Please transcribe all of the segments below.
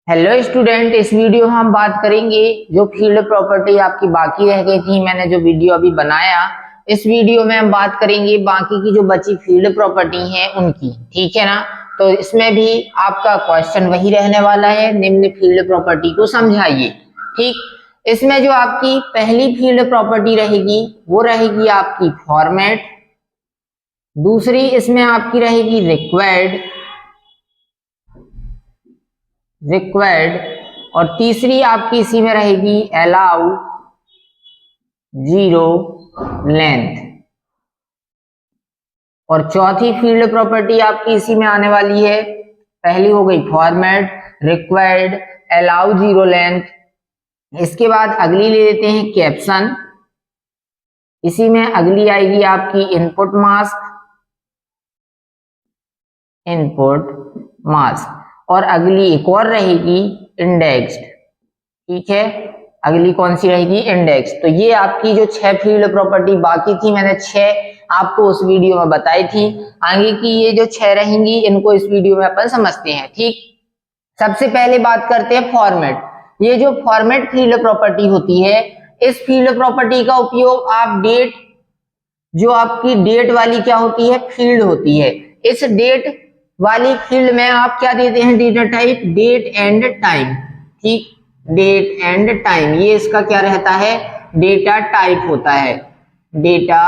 Hello student, इस video में हम बात करेंगे जो फील्ड प्रॉपर्टी आपकी बाकी रह गई थी। मैंने जो वीडियो अभी बनाया, इस वीडियो में हम बात करेंगे बाकी की जो बची फील्ड प्रॉपर्टी है उनकी। ठीक है ना। तो इसमें भी आपका क्वेश्चन वही रहने वाला है, निम्न फील्ड प्रॉपर्टी को समझाइए। ठीक, इसमें जो आपकी पहली फील्ड प्रॉपर्टी रहेगी वो रहेगी आपकी फॉर्मेट, दूसरी इसमें आपकी रहेगी रिक्वायर्ड और तीसरी आपकी इसी में रहेगी अलाउ जीरो लेंथ। और चौथी फील्ड प्रॉपर्टी आपकी इसी में आने वाली है। पहली हो गई format, required, allow zero length. इसके बाद अगली ले लेते हैं कैप्शन। इसी में अगली आएगी आपकी इनपुट मास्क और अगली एक और रहेगी इंडेक्स्ड। ठीक है, अगली कौन सी रहेगी? इंडेक्स। तो ये आपकी जो 6 फील्ड प्रॉपर्टी बाकी थी, मैंने 6 आपको उस वीडियो में बताई थी। आगे की ये जो 6 रहेंगी इनको इस वीडियो में अपन समझते हैं। ठीक, सबसे पहले बात करते हैं फॉर्मेट। ये जो फॉर्मेट फील्ड प्रॉपर्टी होती है, इस फील्ड प्रॉपर्टी का उपयोग आप डेट, जो आपकी डेट वाली क्या होती है? फील्ड होती है। इस डेट वाली फील्ड में आप क्या देते हैं? Data type date and time. ठीक, डेट एंड टाइम ये इसका क्या रहता है? डेटा टाइप होता है, डेटा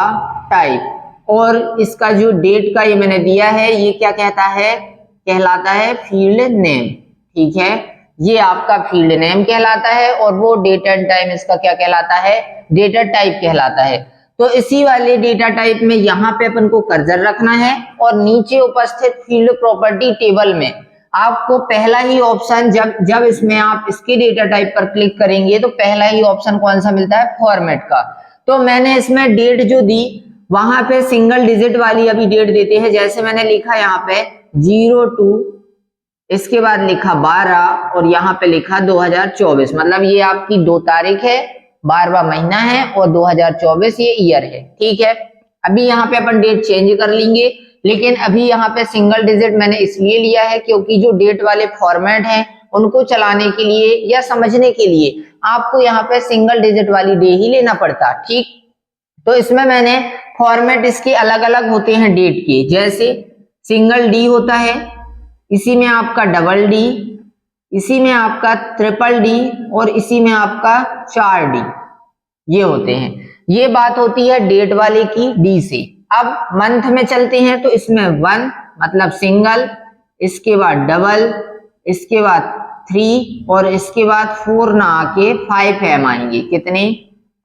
टाइप। और इसका जो डेट का ये मैंने दिया है, ये क्या कहता है? कहलाता है फील्ड नेम। ठीक है, ये आपका फील्ड नेम कहलाता है और वो डेट एंड टाइम इसका क्या कहलाता है? डेटा टाइप कहलाता है। तो इसी वाले डेटा टाइप में यहाँ पे अपन को कर्सर रखना है और नीचे उपस्थित फील्ड प्रॉपर्टी टेबल में आपको पहला ही ऑप्शन, जब इसमें आप इसके डेटा टाइप पर क्लिक करेंगे तो पहला ही ऑप्शन कौन सा मिलता है? फॉर्मेट का। तो मैंने इसमें डेट जो दी, वहां पे सिंगल डिजिट वाली अभी डेट देते हैं। जैसे मैंने लिखा यहाँ पे 02, इसके बाद लिखा 12 और यहाँ पे लिखा 2024। मतलब ये आपकी 2 तारीख है, 12वां महीना है और 2024 ये ईयर है। ठीक है, अभी यहाँ पे अपन डेट चेंज कर लेंगे, लेकिन अभी यहाँ पे सिंगल डिजिट मैंने इसलिए लिया है क्योंकि जो डेट वाले फॉर्मेट हैं उनको चलाने के लिए या समझने के लिए आपको यहाँ पे सिंगल डिजिट वाली डे ही लेना पड़ता। ठीक, तो इसमें मैंने फॉर्मेट इसके अलग अलग होते हैं डेट के। जैसे सिंगल डी होता है, इसी में आपका डबल डी, इसी में आपका ट्रिपल डी और इसी में आपका 4 डी, ये होते हैं। ये बात होती है डेट वाले की डी से। अब मंथ में चलते हैं तो इसमें 1 मतलब सिंगल, इसके बाद डबल, इसके बाद 3 और इसके बाद 4 ना आके 5M आएंगे। कितने?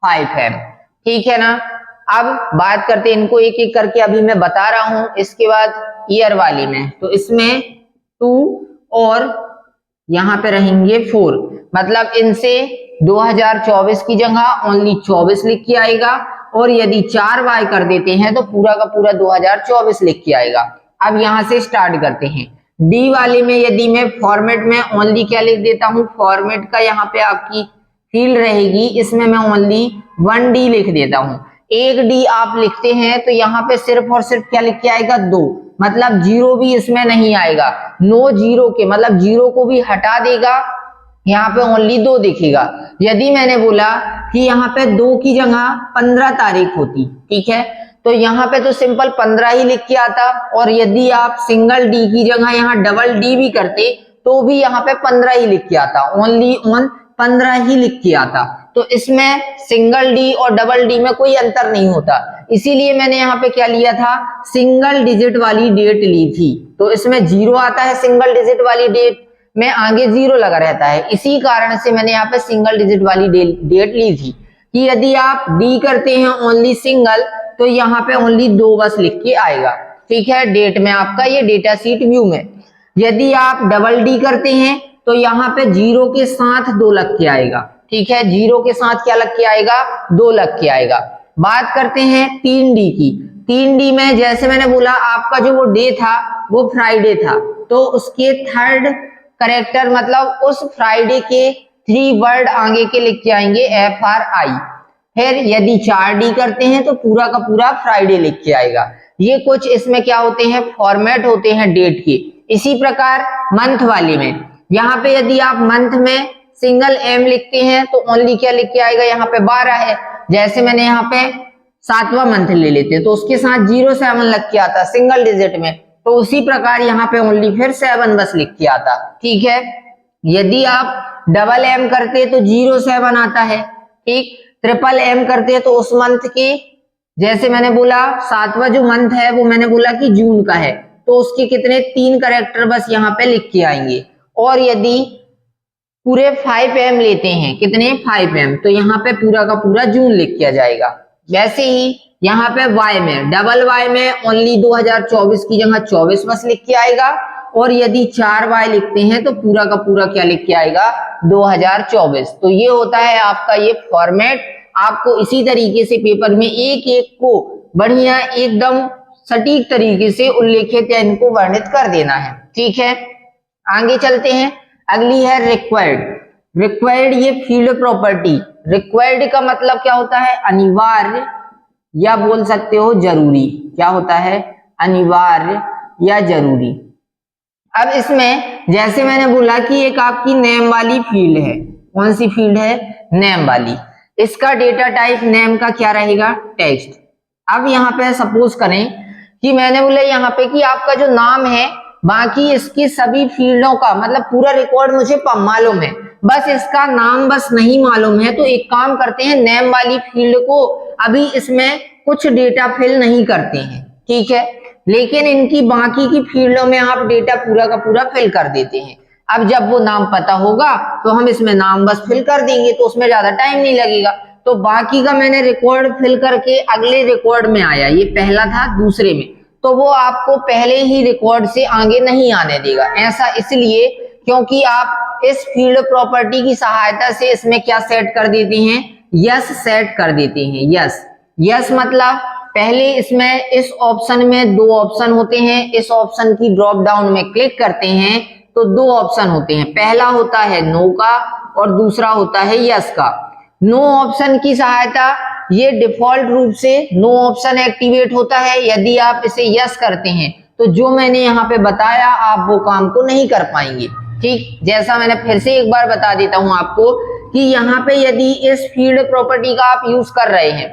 5M। ठीक है ना। अब बात करते हैं इनको एक एक करके, अभी मैं बता रहा हूं। इसके बाद ईयर वाली में, तो इसमें 2 और यहाँ पे रहेंगे 4, मतलब इनसे 2024 की जगह ओनली 24 लिख के आएगा और यदि 4 बाय कर देते हैं तो पूरा का पूरा 2024 लिख के आएगा। अब यहाँ से स्टार्ट करते हैं। डी वाले में यदि मैं फॉर्मेट में ओनली क्या लिख देता हूँ? फॉर्मेट का यहाँ पे आपकी फील्ड रहेगी, इसमें मैं ओनली 1D लिख देता हूँ। 1D आप लिखते हैं तो यहाँ पे सिर्फ और सिर्फ क्या लिख के आएगा? 2, मतलब जीरो भी इसमें नहीं आएगा। नो जीरो के मतलब जीरो को भी हटा देगा, यहाँ पे ओनली 2 दिखेगा। यदि मैंने बोला कि यहाँ पे 2 की जगह 15 तारीख होती, ठीक है, तो यहाँ पे तो सिंपल 15 ही लिख के आता। और यदि आप सिंगल डी की जगह यहाँ डबल डी भी करते तो भी यहाँ पे 15 ही लिख के आता, ओनली 15 ही लिख के आता। तो इसमें सिंगल डी और डबल डी में कोई अंतर नहीं होता, इसीलिए मैंने यहाँ पे क्या लिया था? सिंगल डिजिट वाली डेट ली थी। तो इसमें 0 आता है सिंगल डिजिट वाली डेट में, आगे 0 लगा रहता है। इसी कारण से मैंने यहाँ पे सिंगल डिजिट वाली डेट ली थी कि यदि आप डी करते हैं ओनली सिंगल तो यहाँ पे ओनली 2 बस लिख के आएगा। ठीक है, डेट में आपका ये डेटा शीट व्यू में। यदि आप डबल डी करते हैं तो यहाँ पे 0 के साथ 2 लग के आएगा। ठीक है, 0 के साथ क्या लग के आएगा? 2 लग के आएगा। बात करते हैं 3D की। 3D में जैसे मैंने बोला आपका जो वो डे था वो फ्राइडे था, तो उसके थर्ड करेक्टर मतलब उस फ्राइडे के 3 वर्ड आगे के लिख के आएंगे FRI। फिर यदि 4D करते हैं तो पूरा का पूरा फ्राइडे लिख के आएगा। ये कुछ इसमें क्या होते हैं? फॉर्मेट होते हैं डेट के। इसी प्रकार मंथ वाले में यहाँ पे यदि आप मंथ में सिंगल एम लिखते हैं तो ओनली क्या लिख के आएगा, यहाँ पे 12 है। जैसे मैंने यहाँ पे 7वां मंथ ले लेते तो उसके साथ 07 लग के आता सिंगल डिजिट में, तो उसी प्रकार यहाँ पे ओनली फिर 7 बस लिख के आता। ठीक है, यदि आप डबल एम करते तो 07 आता है। ठीक, ट्रिपल एम करते तो उस मंथ की, जैसे मैंने बोला 7वां जो मंथ है वो मैंने बोला कि जून का है, तो उसके कितने 3 कैरेक्टर बस यहाँ पे लिख के आएंगे। और यदि पूरे 5M लेते हैं, कितने 5M, तो यहाँ पे पूरा का पूरा जून लिख के आ जाएगा। वैसे ही यहाँ पे Y में, डबल Y में ओनली 2024 की जगह 24 बस लिख के आएगा। और यदि 4Y लिखते हैं तो पूरा का पूरा क्या लिख के आएगा, 2024। तो ये होता है आपका ये फॉर्मेट। आपको इसी तरीके से पेपर में एक एक को बढ़िया एकदम सटीक तरीके से उल्लेखित या इनको वर्णित कर देना है। ठीक है, आगे चलते हैं। अगली है रिक्वायर्ड। रिक्वायर्ड ये फील्ड प्रॉपर्टी। रिक्वायर्ड का मतलब क्या होता है, अनिवार्य या बोल सकते हो जरूरी। क्या होता है, अनिवार्य या जरूरी। अब इसमें जैसे मैंने बोला कि एक आपकी नेम वाली फील्ड है। कौन सी फील्ड है, नेम वाली। इसका डेटा टाइप नेम का क्या रहेगा, टेक्स्ट। अब यहाँ पे सपोज करें कि मैंने बोला यहाँ पे कि आपका जो नाम है, बाकी इसकी सभी फील्डों का मतलब पूरा रिकॉर्ड मुझे मालूम है, बस इसका नाम बस नहीं मालूम है। तो एक काम करते हैं, नेम वाली फील्ड को अभी इसमें कुछ डेटा फिल नहीं करते हैं। ठीक है, लेकिन इनकी बाकी की फील्डों में आप डेटा पूरा का पूरा फिल कर देते हैं। अब जब वो नाम पता होगा तो हम इसमें नाम बस फिल कर देंगे, तो उसमें ज्यादा टाइम नहीं लगेगा। तो बाकी का मैंने रिकॉर्ड फिल करके अगले रिकॉर्ड में आया, ये पहला था दूसरे में, तो वो आपको पहले ही रिकॉर्ड से आगे नहीं आने देगा। ऐसा इसलिए क्योंकि आप इस फील्ड प्रॉपर्टी की सहायता से इसमें क्या सेट कर देते हैं, यस सेट कर देते हैं। यस, यस मतलब पहले इसमें इस ऑप्शन में 2 ऑप्शन होते हैं, इस ऑप्शन की ड्रॉप डाउन में क्लिक करते हैं तो 2 ऑप्शन होते हैं, पहला होता है नो का और दूसरा होता है यस का। नो ऑप्शन की सहायता ये डिफॉल्ट रूप से नो ऑप्शन एक्टिवेट होता है। यदि आप इसे यस करते हैं तो जो मैंने यहाँ पे बताया आप वो काम को नहीं कर पाएंगे। ठीक, जैसा मैंने फिर से एक बार बता देता हूं आपको कि यहाँ पे यदि इस फील्ड प्रॉपर्टी का आप यूज कर रहे हैं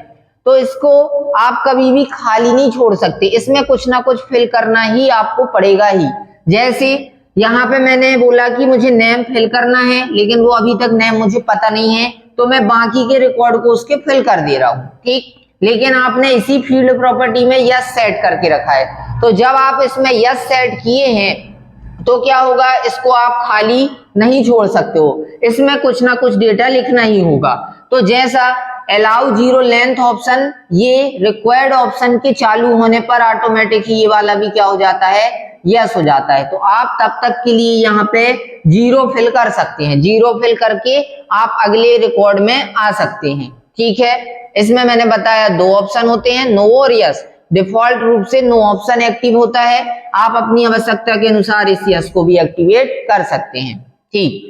तो इसको आप कभी भी खाली नहीं छोड़ सकते, इसमें कुछ ना कुछ फिल करना ही आपको पड़ेगा ही। जैसे यहाँ पे मैंने बोला कि मुझे नेम फिल करना है, लेकिन वो अभी तक नेम मुझे पता नहीं है, तो मैं बाकी के रिकॉर्ड को उसके फिल कर दे रहा हूँ। ठीक, लेकिन आपने इसी फील्ड प्रॉपर्टी में यस सेट करके रखा है, तो जब आप इसमें यस सेट किए हैं तो क्या होगा, इसको आप खाली नहीं छोड़ सकते हो, इसमें कुछ ना कुछ डेटा लिखना ही होगा। तो जैसा अलाउ जीरो लेंथ ऑप्शन, ये रिक्वायर्ड ऑप्शन के चालू होने पर ऑटोमेटिक ही ये वाला भी क्या हो जाता है, यस हो जाता है। तो आप तब तक के लिए यहाँ पे 0 फिल कर सकते हैं, 0 फिल करके आप अगले रिकॉर्ड में आ सकते हैं। ठीक है, इसमें मैंने बताया 2 ऑप्शन होते हैं, नो और यस। डिफॉल्ट रूप से नो ऑप्शन एक्टिव होता है, आप अपनी आवश्यकता के अनुसार इस यस को भी एक्टिवेट कर सकते हैं। ठीक,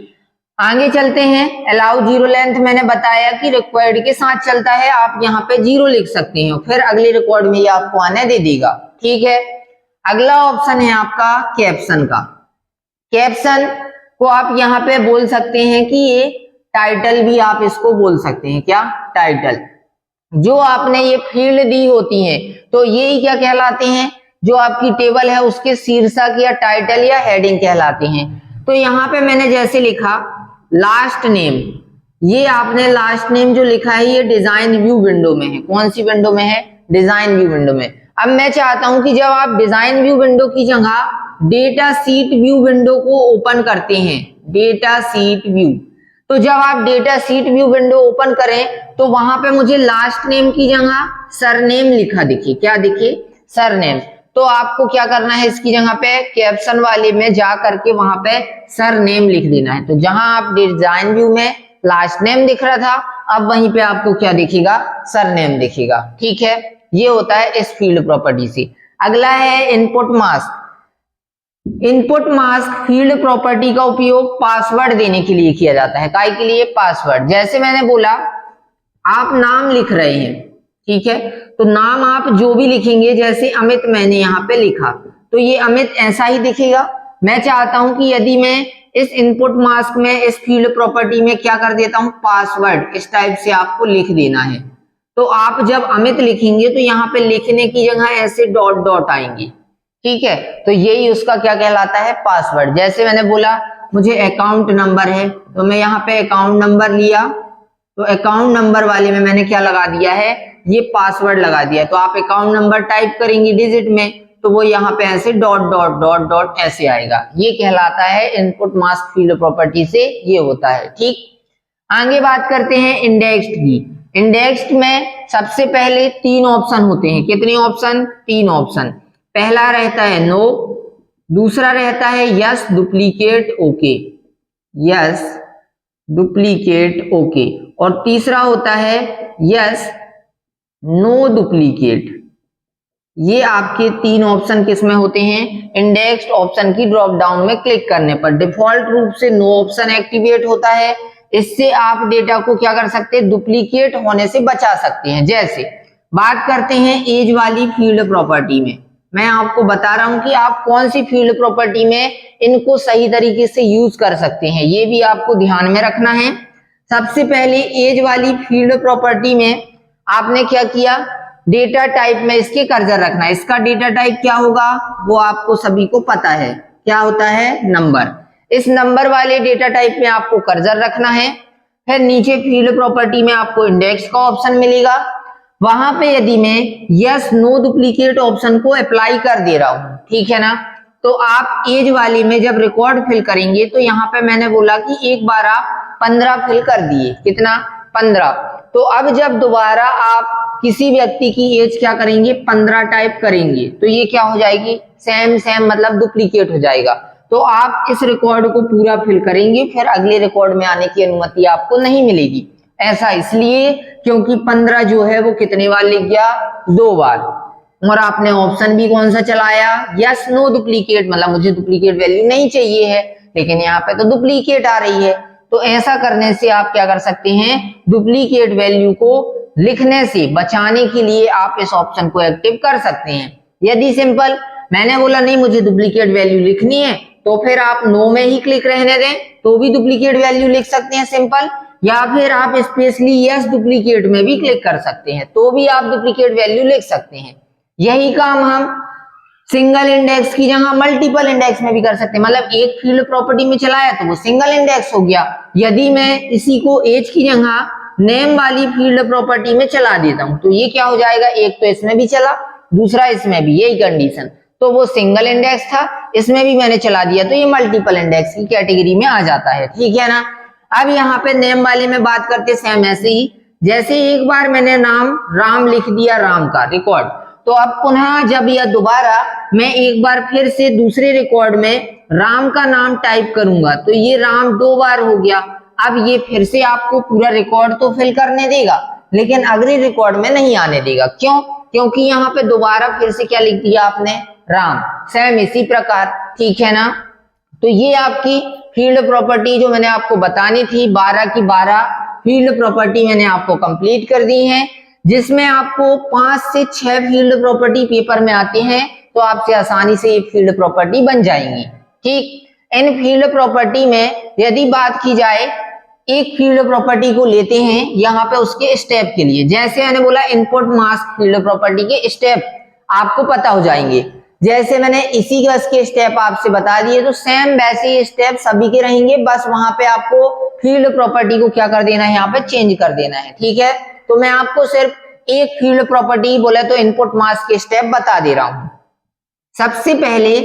आगे चलते हैं। अलाउ जीरो लेंथ मैंने बताया कि रिक्वायर्ड के साथ चलता है, आप यहाँ पे 0 लिख सकते हैं, फिर अगले रिकॉर्ड में ये आपको आने दे देगा। ठीक है, अगला ऑप्शन है आपका कैप्शन का। कैप्शन को आप यहाँ पे बोल सकते हैं कि ये टाइटल भी आप इसको बोल सकते हैं। क्या, टाइटल। जो आपने ये फील्ड दी होती है तो ये क्या कहलाते हैं, जो आपकी टेबल है उसके शीर्षक या टाइटल या हेडिंग कहलाते हैं। तो यहाँ पे मैंने जैसे लिखा लास्ट नेम, ये आपने लास्ट नेम जो लिखा है ये डिजाइन व्यू विंडो में है। कौन सी विंडो में है, डिजाइन व्यू विंडो में। अब मैं चाहता हूं कि जब आप डिजाइन व्यू विंडो की जगह डेटा सीट व्यू विंडो को ओपन करते हैं, डेटा सीट व्यू, तो जब आप data seat view window open करें तो वहां पे मुझे लास्ट नेम की जगह सरनेम लिखा दिखे। क्या दिखे, सरनेम। तो आपको क्या करना है, इसकी जगह पे कैप्शन वाले में जा करके वहां पे सरनेम लिख देना है। तो जहां आप डिजाइन व्यू में लास्ट नेम दिख रहा था, अब वहीं पे आपको क्या दिखेगा, सरनेम दिखेगा। ठीक है, ये होता है इस फील्ड प्रॉपर्टी से। अगला है input mask. Input mask field property का उपयोग पासवर्ड देने के लिए किया जाता है। काय के लिए, पासवर्ड। जैसे मैंने बोला आप नाम लिख रहे हैं, ठीक है, तो नाम आप जो भी लिखेंगे, जैसे अमित मैंने यहाँ पे लिखा तो ये अमित ऐसा ही दिखेगा। मैं चाहता हूं कि यदि मैं इस इनपुट मास्क में, इस फील्ड प्रॉपर्टी में क्या कर देता हूं, पासवर्ड इस टाइप से आपको लिख देना है। तो आप जब अमित लिखेंगे तो यहाँ पे लिखने की जगह ऐसे डॉट डॉट आएंगे, ठीक है। तो यही उसका क्या कहलाता है, पासवर्ड। जैसे मैंने बोला मुझे अकाउंट नंबर है, तो मैं यहाँ पे अकाउंट नंबर लिया, तो अकाउंट नंबर वाले में मैंने क्या लगा दिया है, ये पासवर्ड लगा दिया। तो आप अकाउंट नंबर टाइप करेंगे डिजिट में, तो वो यहाँ पे ऐसे डॉट डॉट डॉट डॉट ऐसे आएगा। ये कहलाता है इनपुट मास्क फील्ड प्रॉपर्टी से ये होता है, ठीक। आगे बात करते हैं इंडेक्स्ड की। इंडेक्स्ड में सबसे पहले 3 ऑप्शन होते हैं। कितने ऑप्शन, 3 ऑप्शन। पहला रहता है नो, दूसरा रहता है yes duplicate okay, yes duplicate okay, और तीसरा होता है यस नो डुप्लीकेट। ये आपके 3 ऑप्शन किसमें होते हैं, इंडेक्स्ड ऑप्शन की ड्रॉप डाउन में क्लिक करने पर डिफॉल्ट रूप से नो ऑप्शन एक्टिवेट होता है। इससे आप डेटा को क्या कर सकते हैं, डुप्लीकेट होने से बचा सकते हैं। जैसे बात करते हैं एज वाली फील्ड प्रॉपर्टी में, मैं आपको बता रहा हूं कि आप कौन सी फील्ड प्रॉपर्टी में इनको सही तरीके से यूज कर सकते हैं, ये भी आपको ध्यान में रखना है। सबसे पहले एज वाली फील्ड प्रॉपर्टी में आपने क्या किया, डेटा टाइप में इसके कर्सर रखना है। इसका डेटा टाइप क्या होगा वो आपको सभी को पता है, क्या होता है, नंबर। इस नंबर वाले डेटा टाइप में आपको कर्सर रखना है। फिर नीचे फील्ड प्रॉपर्टी में आपको इंडेक्स का ऑप्शन मिलेगा, वहां पे यदि मैं यस नो डुप्लीकेट ऑप्शन को अप्लाई कर दे रहा हूं, ठीक है ना, तो आप एज वाली में जब रिकॉर्ड फिल करेंगे तो यहाँ पे मैंने बोला कि एक बार आप 15 फिल कर दिए, कितना, 15। तो अब जब दोबारा आप किसी व्यक्ति की एज क्या करेंगे, 15 टाइप करेंगे, तो ये क्या हो जाएगी, सेम सेम मतलब डुप्लीकेट हो जाएगा। तो आप इस रिकॉर्ड को पूरा फिल करेंगे, फिर अगले रिकॉर्ड में आने की अनुमति आपको नहीं मिलेगी। ऐसा इसलिए क्योंकि 15 जो है वो कितने बार लिख गया, 2 बार, और आपने ऑप्शन भी कौन सा चलाया, यस नो डुप्लीकेट, मतलब मुझे डुप्लीकेट वैल्यू नहीं चाहिए है, लेकिन यहाँ पे तो डुप्लीकेट आ रही है। तो ऐसा करने से आप क्या कर सकते हैं, डुप्लीकेट वैल्यू को लिखने से बचाने के लिए आप इस ऑप्शन को एक्टिव कर सकते हैं। यदि सिंपल मैंने बोला नहीं मुझे डुप्लीकेट वैल्यू लिखनी है, तो फिर आप नो में ही क्लिक रहने दें तो भी डुप्लीकेट वैल्यू लिख सकते हैं सिंपल, या फिर आप स्पेशली यस डुप्लीकेट में भी क्लिक कर सकते हैं तो भी आप डुप्लीकेट वैल्यू लिख सकते हैं। यही काम हम सिंगल इंडेक्स की जगह मल्टीपल इंडेक्स में भी कर सकते हैं। मतलब एक फील्ड प्रॉपर्टी में चलाया तो वो सिंगल इंडेक्स हो गया। यदि मैं इसी को एज की जगह नेम वाली फील्ड प्रॉपर्टी में चला देता हूं तो ये क्या हो जाएगा, एक तो इसमें भी चला, दूसरा इसमें भी, यही कंडीशन। तो वो सिंगल इंडेक्स था, इसमें भी मैंने चला दिया तो ये मल्टीपल इंडेक्स की कैटेगरी में आ जाता है, ठीक है ना। अब यहाँ पे नेम वाले में बात करते सेम ऐसे ही, जैसे एक बार मैंने नाम राम लिख दिया, राम का रिकॉर्ड, तो अब पुनः जब या दोबारा मैं एक बार फिर से दूसरे रिकॉर्ड में राम का नाम टाइप करूंगा तो ये राम 2 बार हो गया। अब ये फिर से आपको पूरा रिकॉर्ड तो फिल करने देगा लेकिन अगले रिकॉर्ड में नहीं आने देगा। क्यों? क्योंकि यहाँ पे दोबारा फिर से क्या लिख दिया आपने, राम। सेम इसी प्रकार, ठीक है ना। तो ये आपकी फील्ड प्रॉपर्टी जो मैंने आपको बतानी थी, 12 की 12 फील्ड प्रॉपर्टी मैंने आपको कंप्लीट कर दी है, जिसमें आपको 5 से 6 फील्ड प्रॉपर्टी पेपर में आते हैं तो आपसे आसानी से ये फील्ड प्रॉपर्टी बन जाएंगी, ठीक। इन फील्ड प्रॉपर्टी में यदि बात की जाए, एक फील्ड प्रॉपर्टी को लेते हैं यहाँ पे उसके स्टेप के लिए, जैसे मैंने बोला इनपुट मास्क फील्ड प्रॉपर्टी के स्टेप आपको पता हो जाएंगे। जैसे मैंने इसी बस के स्टेप आपसे बता दिए तो सेम वैसे ही स्टेप सभी के रहेंगे, बस वहां पे आपको फील्ड प्रॉपर्टी को क्या कर देना है, यहाँ पे चेंज कर देना है, ठीक है। तो मैं आपको सिर्फ एक फील्ड प्रॉपर्टी बोले तो इनपुट मास्क के स्टेप बता दे रहा हूं। सबसे पहले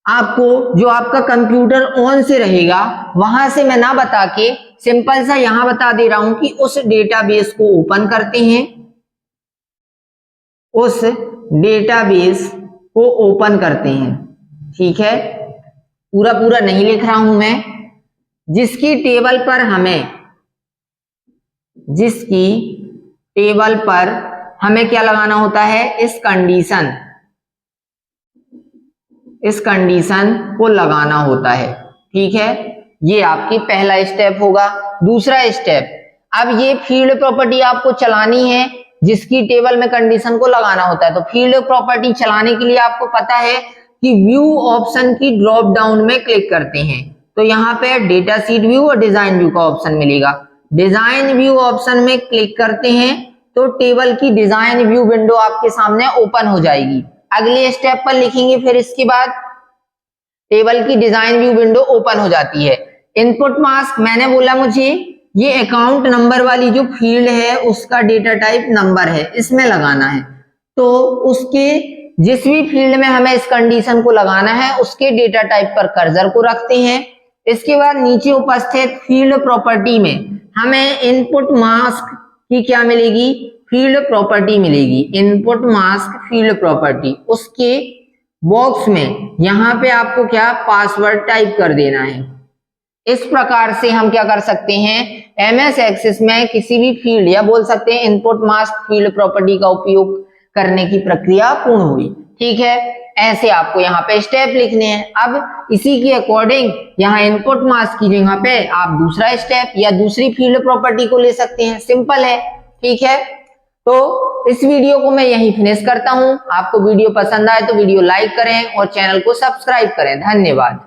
आपको जो आपका कंप्यूटर ऑन से रहेगा वहां से मैं ना बता के सिंपल सा यहां बता दे रहा हूं कि उस डेटाबेस को ओपन करते हैं, उस डेटाबेस को ओपन करते हैं, ठीक है। पूरा पूरा नहीं लिख रहा हूं मैं, जिसकी टेबल पर हमें क्या लगाना होता है, इस कंडीशन को लगाना होता है, ठीक है। ये आपकी पहला स्टेप होगा। दूसरा स्टेप, अब ये फील्ड प्रॉपर्टी आपको चलानी है जिसकी टेबल में कंडीशन को लगाना होता है। तो फील्ड प्रॉपर्टी चलाने के लिए आपको पता है कि व्यू ऑप्शन की ड्रॉप डाउन में क्लिक करते हैं तो यहाँ पे डेटा शीट व्यू और डिजाइन व्यू का ऑप्शन मिलेगा। डिजाइन व्यू ऑप्शन में क्लिक करते हैं तो टेबल की डिजाइन व्यू विंडो आपके सामने ओपन हो जाएगी। अगले स्टेप पर लिखेंगे, फिर इसके बाद टेबल की डिजाइन व्यू विंडो ओपन हो जाती है। इनपुट मास्क मैंने बोला मुझे ये अकाउंट नंबर वाली जो फील्ड है उसका डेटा टाइप नंबर है, इसमें लगाना है। तो उसके जिस भी फील्ड में हमें इस कंडीशन को लगाना है उसके डेटा टाइप पर कर्सर को रखते हैं। इसके बाद नीचे उपस्थित फील्ड प्रॉपर्टी में हमें इनपुट मास्क की क्या मिलेगी, फील्ड प्रॉपर्टी मिलेगी। इनपुट मास्क फील्ड प्रॉपर्टी, उसके बॉक्स में यहाँ पे आपको क्या पासवर्ड टाइप कर देना है। इस प्रकार से हम क्या कर सकते हैं, एमएस एक्सेस में किसी भी फील्ड या बोल सकते हैं इनपुट मास्क फील्ड प्रॉपर्टी का उपयोग करने की प्रक्रिया पूर्ण हुई। ठीक है, ऐसे आपको यहाँ पे स्टेप लिखने हैं। अब इसी के अकॉर्डिंग यहाँ इनपुट मास्क की जगह पे आप दूसरा स्टेप या दूसरी फील्ड प्रॉपर्टी को ले सकते हैं, सिंपल है। ठीक है, तो इस वीडियो को मैं यहीं फिनिश करता हूं। आपको वीडियो पसंद आए तो वीडियो लाइक करें और चैनल को सब्सक्राइब करें। धन्यवाद।